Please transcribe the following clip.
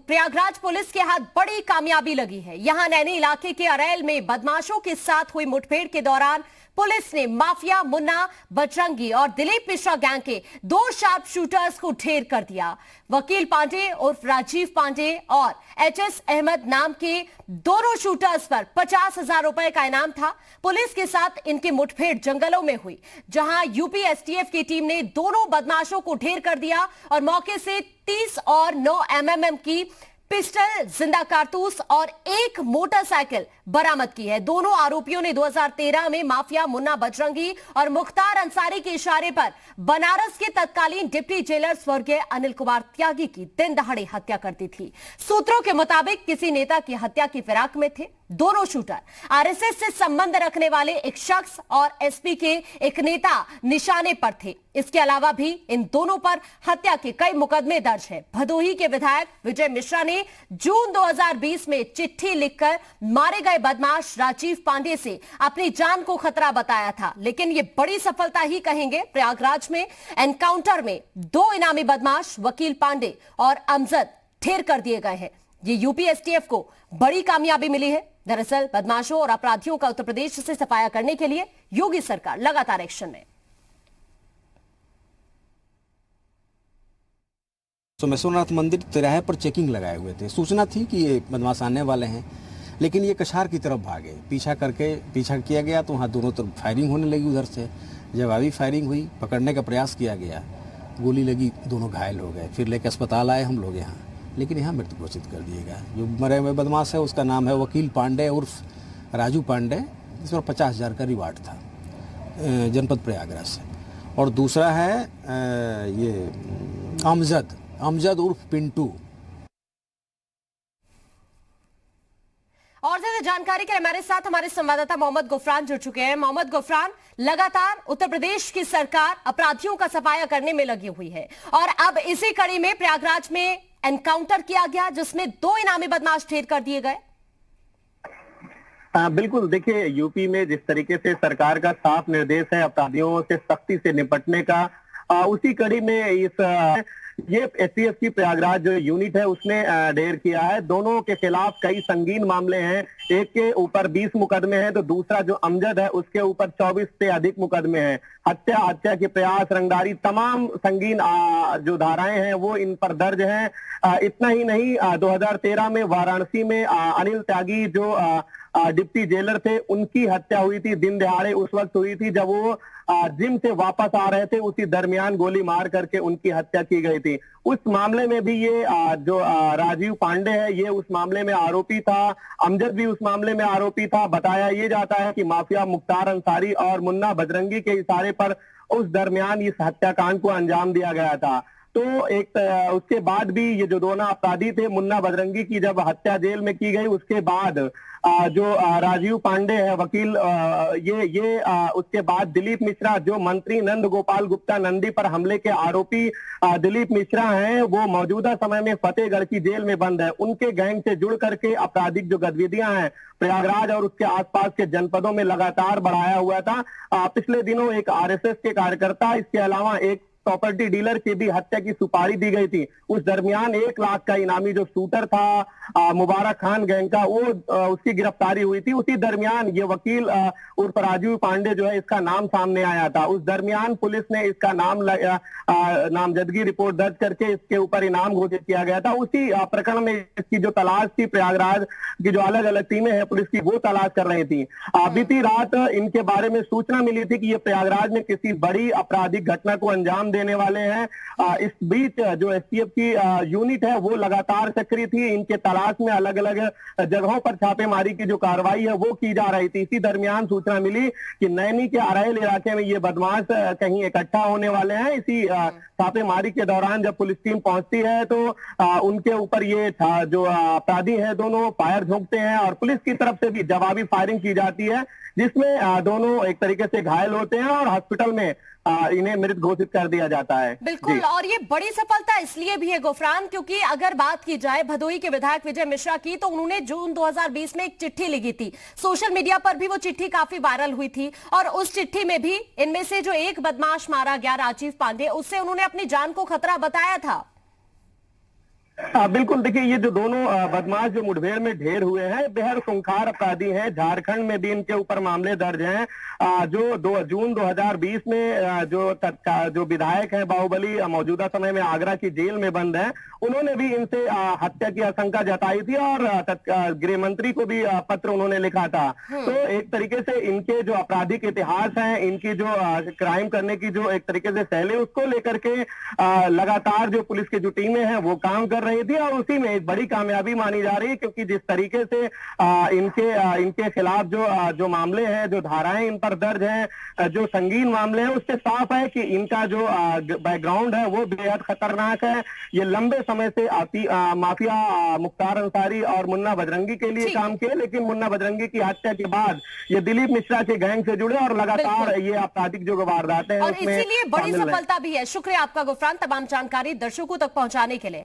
Prayagraj police के हाथ बड़ी कामयाबी लगी है। यहां नैनी इलाके के अरैल में बदमाशों के साथ हुई मुठभेड़ के दौरान पुलिस ने माफिया मुन्ना बजरंगी और दिलीप मिश्रा गैंग के 2 शार्प शूटर्स को ढेर कर दिया। वकील पांडे उर्फ राजीव पांडे और एचएस अहमद नाम के दोनों शूटर्स पर 50,000 रुपए का इनाम था। पुलिस के साथ इनकी मुठभेड़ जंगलों में हुई, जहां यूपी एसटीएफ की टीम ने दोनों बदमाशों को ढेर कर दिया और मौके से 30 और 9 mm की पिस्टल, जिंदा कारतूस और एक मोटरसाइकिल बरामद की है। दोनों आरोपियों ने 2013 में माफिया मुन्ना बजरंगी और मुख्तार अंसारी के इशारे पर बनारस के तत्कालीन डिप्टी जेलर स्वर्गीय अनिल कुमार त्यागी की दिन दहाड़े हत्या कर दी थी। सूत्रों के मुताबिक किसी नेता की हत्या की फिराक में थे दोनों शूटर। आरएसएस से संबंध रखने वाले एक शख्स और एसपी के एक नेता निशाने पर थे। इसके अलावा भी इन दोनों पर हत्या के कई मुकदमे दर्ज हैं। भदोही के विधायक विजय मिश्रा ने जून 2020 में चिट्ठी लिखकर मारे गए बदमाश राजीव पांडे से अपनी जान को खतरा बताया था, लेकिन यह बड़ी सफलता ही कहेंगे। प्रयागराज में एनकाउंटर में 2 इनामी बदमाश वकील पांडे और अमजद ढेर कर दिए गए हैं। ये यूपी एसटीएफ को बड़ी कामयाबी मिली है। दरअसल बदमाशों और अपराधियों का उत्तर प्रदेश से सफाया करने के लिए योगी सरकार लगातार एक्शन में। सोमेश्वरनाथ मंदिर तिराहे पर चेकिंग लगाए हुए थे। सूचना थी कि ये बदमाश आने वाले हैं, लेकिन ये कछार की तरफ भागे। पीछा किया गया तो वहाँ दोनों तरफ फायरिंग होने लगी। उधर से जवाबी फायरिंग हुई, पकड़ने का प्रयास किया गया, गोली लगी, दोनों घायल हो गए। फिर लेकर अस्पताल आए हम लोग यहाँ, लेकिन यहाँ मृत घोषित कर दिए गया। जो मरे हुए बदमाश है उसका नाम है वकील पांडे उर्फ राजू पांडे, जिस पर 50,000 का रिवार्ड था जनपद प्रयागराज से। और दूसरा है ये अमजद उर्फ पिंटू। और ज्यादा जानकारी के लिए हमारे साथ हमारे संवाददाता मोहम्मद गुफरान जुड़ चुके हैं। मोहम्मद गुफरान, लगातार उत्तर प्रदेश की सरकार अपराधियों का सफाया करने में लगी हुई है और अब इसी कड़ी में प्रयागराज में एनकाउंटर किया गया, जिसमें 2 इनामी बदमाश ढेर कर दिए गए। बिल्कुल, देखिए यूपी में जिस तरीके से सरकार का साफ निर्देश है अपराधियों से सख्ती से निपटने का, उसी कड़ी में ये एसटीएफ की प्रयागराज जो यूनिट है उसने ढेर किया है। दोनों के खिलाफ कई संगीन मामले हैं। एक के ऊपर 20 मुकदमे हैं तो दूसरा जो अमजद है उसके ऊपर 24 से अधिक मुकदमे हैं। हत्या के प्रयास, रंगदारी, तमाम संगीन जो धाराएं हैं वो इन पर दर्ज हैं। इतना ही नहीं, 2013 में वाराणसी में अनिल त्यागी जो डिप्टी जेलर थे उनकी हत्या हुई थी। दिन दहाड़े उस वक्त हुई थी जब वो जिम से वापस आ रहे थे, उसी दरमियान गोली मार करके उनकी हत्या की गई थी। उस मामले में भी ये जो राजीव पांडे है ये उस मामले में आरोपी था, अमजद भी उस मामले में आरोपी था। बताया ये जाता है कि माफिया मुख्तार अंसारी और मुन्ना बजरंगी के इशारे पर उस दरमियान इस हत्याकांड को अंजाम दिया गया था। तो उसके बाद भी ये जो दोनों अपराधी थे, मुन्ना बजरंगी की जब हत्या जेल में की गई उसके बाद जो राजीव पांडे है वकील, ये उसके बाद दिलीप मिश्रा जो मंत्री नंद गोपाल गुप्ता नंदी पर हमले के आरोपी दिलीप मिश्रा हैं, वो मौजूदा समय में फतेहगढ़ की जेल में बंद है। उनके गैंग से जुड़ करके आपराधिक जो गतिविधियां हैं प्रयागराज और उसके आसपास के जनपदों में लगातार बढ़ाया हुआ था। पिछले दिनों एक आरएसएस के कार्यकर्ता, इसके अलावा एक प्रॉपर्टी डीलर की भी हत्या की सुपारी दी गई थी। उस दरमियान 1 लाख का इनामी जो शूटर था मुबारक खान गैंग का, वो उसकी गिरफ्तारी हुई थी। उसी दरमियान ये वकील उर्फ राजीव पांडे जो है इसका नाम सामने आया था। उस दरमियान पुलिस ने इसका नामजदगी रिपोर्ट दर्ज करके इसके ऊपर इनाम घोषित किया गया था। उसी प्रकरण में इसकी जो तलाश थी, प्रयागराज की जो अलग अलग टीमें हैं पुलिस की, वो तलाश कर रही थी। बीती रात इनके बारे में सूचना मिली थी कि ये प्रयागराज में किसी बड़ी आपराधिक घटना को अंजाम देने वाले हैं। इस बीच जो एसटीएफ की यूनिट है वो लगातार सक्रिय थी। इनके तलाश में अलग अलग जगहों पर छापेमारी की जो कार्रवाई है वो की जा रही थी। इसी दरमियान सूचना मिली कि नैनी के अरैल इलाके में ये बदमाश कहीं इकट्ठा होने वाले हैं। इसी छापेमारी के दौरान जब पुलिस टीम पहुंचती है तो उनके ऊपर ये जो अपराधी है दोनों फायर झोंकते हैं और पुलिस की तरफ से भी जवाबी फायरिंग की जाती है, जिसमें दोनों एक तरीके से घायल होते हैं और हॉस्पिटल में इन्हें मृत घोषित कर दिया जाता है। बिल्कुल, और ये बड़ी सफलता इसलिए भी है गुफरान, क्योंकि अगर बात की जाए भदोही के विधायक विजय मिश्रा की, तो उन्होंने जून 2020 में एक चिट्ठी लिखी थी। सोशल मीडिया पर भी वो चिट्ठी काफी वायरल हुई थी और उस चिट्ठी में भी इनमें से जो एक बदमाश मारा गया राजीव पांडे, उससे उन्होंने अपनी जान को खतरा बताया था। बिल्कुल, देखिए ये जो दोनों बदमाश जो मुठभेड़ में ढेर हुए हैं, बेहद खूंखार अपराधी हैं। झारखंड में भी इनके ऊपर मामले दर्ज हैं। जो 2 जून 2020 में जो विधायक हैं बाहुबली, मौजूदा समय में आगरा की जेल में बंद हैं, उन्होंने भी इनसे हत्या की आशंका जताई थी और गृह मंत्री को भी पत्र उन्होंने लिखा था। तो एक तरीके से इनके जो आपराधिक इतिहास है, इनकी जो क्राइम करने की जो एक तरीके से शैली, उसको लेकर के लगातार जो पुलिस की जो टीमें हैं वो काम कर रही थी और उसी में एक बड़ी कामयाबी मानी जा रही है, क्योंकि जिस तरीके से इनके खिलाफ जो मामले हैं, जो धाराएं इन पर दर्ज हैं, जो संगीन मामले हैं, उससे साफ है कि इनका जो बैकग्राउंड है वो बेहद खतरनाक है। ये लंबे समय से माफिया मुख्तार अंसारी और मुन्ना बजरंगी के लिए काम किए, लेकिन मुन्ना बजरंगी की हत्या के बाद ये दिलीप मिश्रा के गैंग से जुड़े और लगातार ये आपराधिक जो वारदातें हैं और इसीलिए बड़ी सफलता भी है। शुक्रिया आपका गुफरान, तमाम जानकारी दर्शकों तक पहुंचाने के लिए।